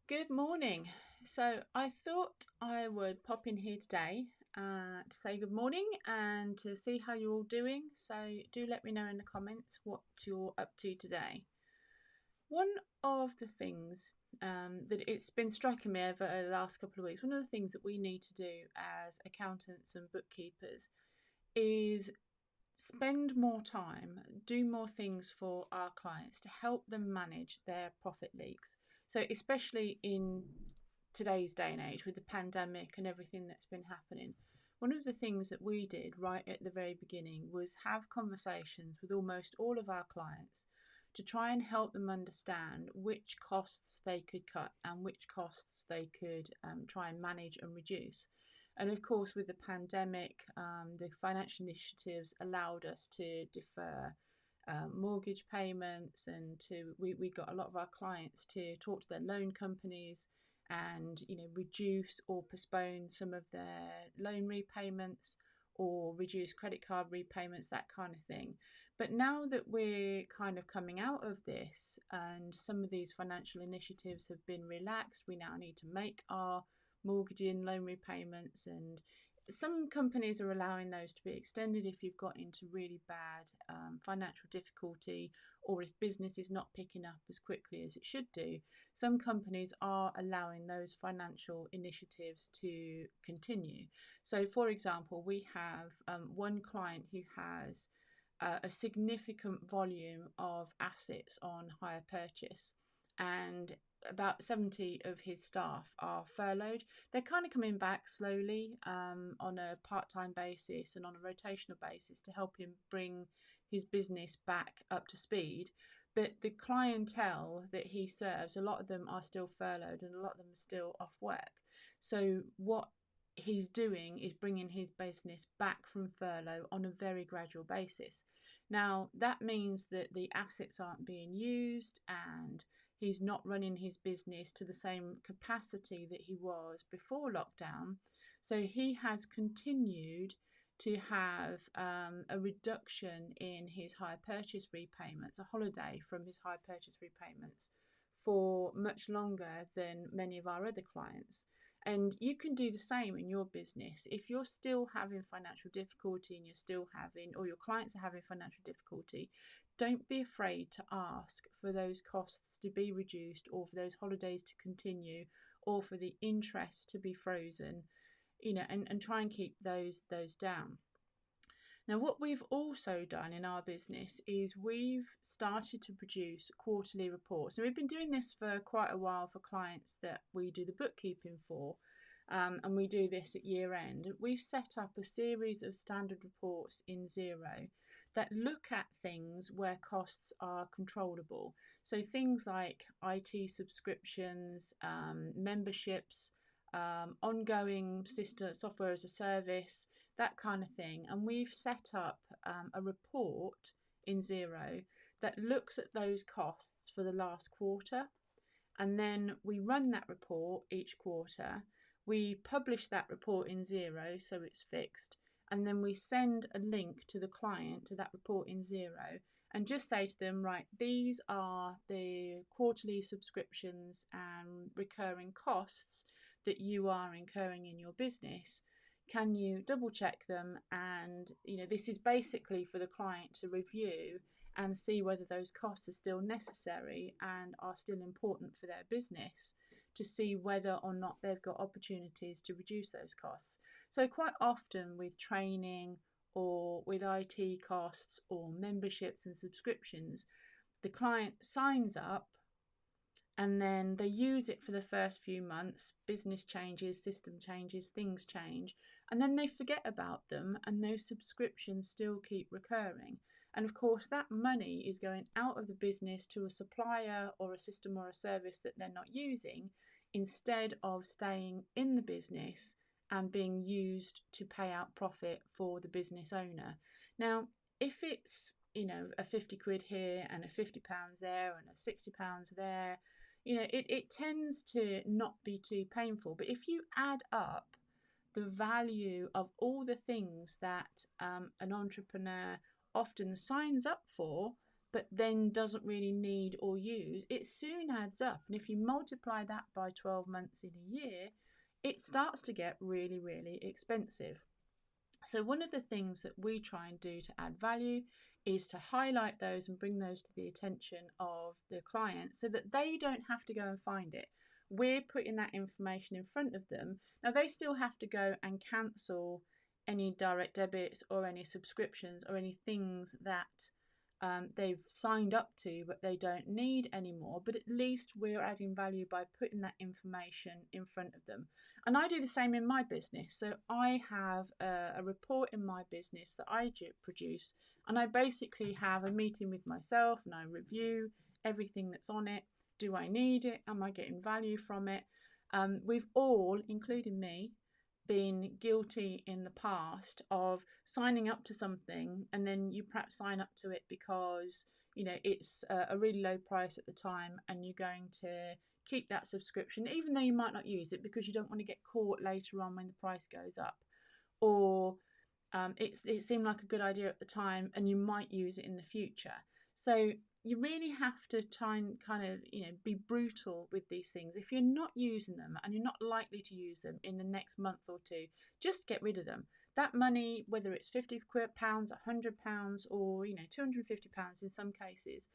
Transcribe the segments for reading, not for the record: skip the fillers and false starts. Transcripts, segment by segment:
Good morning. So I thought I would pop in here today to say good morning and to see how you're all doing. So do let me know in the comments what you're up to today. One of the things that it's been striking me over the last couple of weeks, one of the things that we need to do as accountants and bookkeepers is spend more time, do more things for our clients to help them manage their profit leaks. So, especially in today's day and age with the pandemic and everything that's been happening, one of the things that we did right at the very beginning was have conversations with almost all of our clients to try and help them understand which costs they could cut and which costs they could try and manage and reduce. And of course, with the pandemic, the financial initiatives allowed us to defer mortgage payments, and we got a lot of our clients to talk to their loan companies and reduce or postpone some of their loan repayments or reduce credit card repayments, that kind of thing. But now that we're kind of coming out of this and some of these financial initiatives have been relaxed, we now need to make our mortgage and loan repayments, and some companies are allowing those to be extended if you've got into really bad financial difficulty, or if business is not picking up as quickly as it should do. Some companies are allowing those financial initiatives to continue. So, for example, we have one client who has a significant volume of assets on hire purchase, and about 70 of his staff are furloughed. They're kind of coming back slowly on a part-time basis and on a rotational basis to help him bring his business back up to speed. But the clientele that he serves, a lot of them are still furloughed and a lot of them are still off work. So what he's doing is bringing his business back from furlough on a very gradual basis. Now, that means that the assets aren't being used and he's not running his business to the same capacity that he was before lockdown. So he has continued to have a reduction in his hire purchase repayments, a holiday from his hire purchase repayments for much longer than many of our other clients. And you can do the same in your business. If you're still having financial difficulty and you're still having, or your clients are having financial difficulty, don't be afraid to ask for those costs to be reduced, or for those holidays to continue, or for the interest to be frozen, and try and keep those down. Now, what we've also done in our business is we've started to produce quarterly reports. Now, we've been doing this for quite a while for clients that we do the bookkeeping for, and we do this at year end. We've set up a series of standard reports in Xero that look at things where costs are controllable. So things like IT subscriptions, memberships, ongoing system software as a service, that kind of thing. And we've set up a report in Xero that looks at those costs for the last quarter. And then we run that report each quarter. We publish that report in Xero, so it's fixed. And then we send a link to the client to that report in Xero and just say to them, right, these are the quarterly subscriptions and recurring costs that you are incurring in your business. Can you double check them? And this is basically for the client to review and see whether those costs are still necessary and are still important for their business, to see whether or not they've got opportunities to reduce those costs. So quite often with training or with IT costs or memberships and subscriptions, the client signs up and then they use it for the first few months. Business changes, system changes, things change, and then they forget about them, and those subscriptions still keep recurring. And of course, that money is going out of the business to a supplier or a system or a service that they're not using, instead of staying in the business and being used to pay out profit for the business owner. Now, if it's a 50 quid here and a £50 there and a £60 there, it tends to not be too painful. But if you add up the value of all the things that an entrepreneur often signs up for but then doesn't really need or use, it soon adds up. And if you multiply that by 12 months in a year, it starts to get really, really expensive. So one of the things that we try and do to add value is to highlight those and bring those to the attention of the client so that they don't have to go and find it. We're putting that information in front of them. Now, they still have to go and cancel any direct debits or any subscriptions or any things that they've signed up to but they don't need anymore, but at least we're adding value by putting that information in front of them. And I do the same in my business. So I have a report in my business that I produce, and I basically have a meeting with myself and I review everything that's on it. Do I need it? Am I getting value from it? We've all, including me, been guilty in the past of signing up to something and then you perhaps sign up to it because it's a really low price at the time and you're going to keep that subscription even though you might not use it because you don't want to get caught later on when the price goes up, or it seemed like a good idea at the time and you might use it in the future. So you really have to try and kind of be brutal with these things. If you're not using them and you're not likely to use them in the next month or two, just get rid of them. That money, whether it's £50, £100, or £250 in some cases,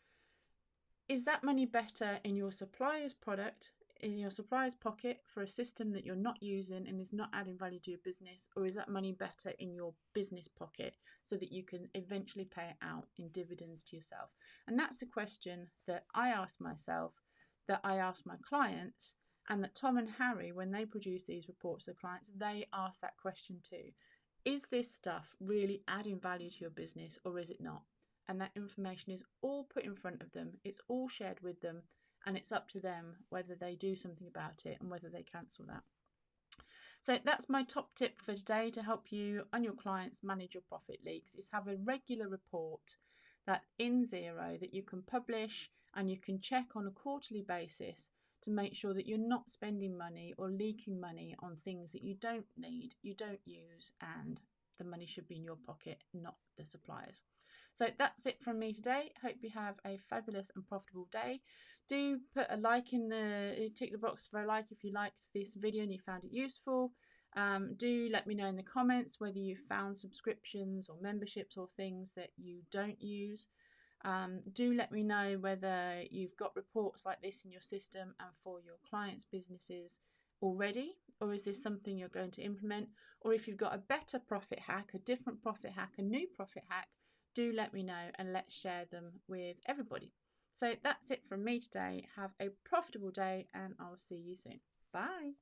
is that money better in your supplier's product, in your supplier's pocket for a system that you're not using and is not adding value to your business, or is that money better in your business pocket so that you can eventually pay it out in dividends to yourself? And that's a question that I ask myself, that I ask my clients, and that Tom and Harry, when they produce these reports to the clients, they ask that question too. Is this stuff really adding value to your business or is it not? And that information is all put in front of them, it's all shared with them, and it's up to them whether they do something about it and whether they cancel that. So that's my top tip for today to help you and your clients manage your profit leaks, is have a regular report that in Xero that you can publish and you can check on a quarterly basis to make sure that you're not spending money or leaking money on things that you don't need, you don't use, and the money should be in your pocket, not the suppliers. So that's it from me today. Hope you have a fabulous and profitable day. Do put a like tick the box for a like if you liked this video and you found it useful. Do let me know in the comments whether you found subscriptions or memberships or things that you don't use. Do let me know whether you've got reports like this in your system and for your clients' businesses already, or is this something you're going to implement? Or if you've got a better profit hack, a different profit hack, a new profit hack, do let me know and let's share them with everybody. So that's it from me today. Have a profitable day and I'll see you soon. Bye.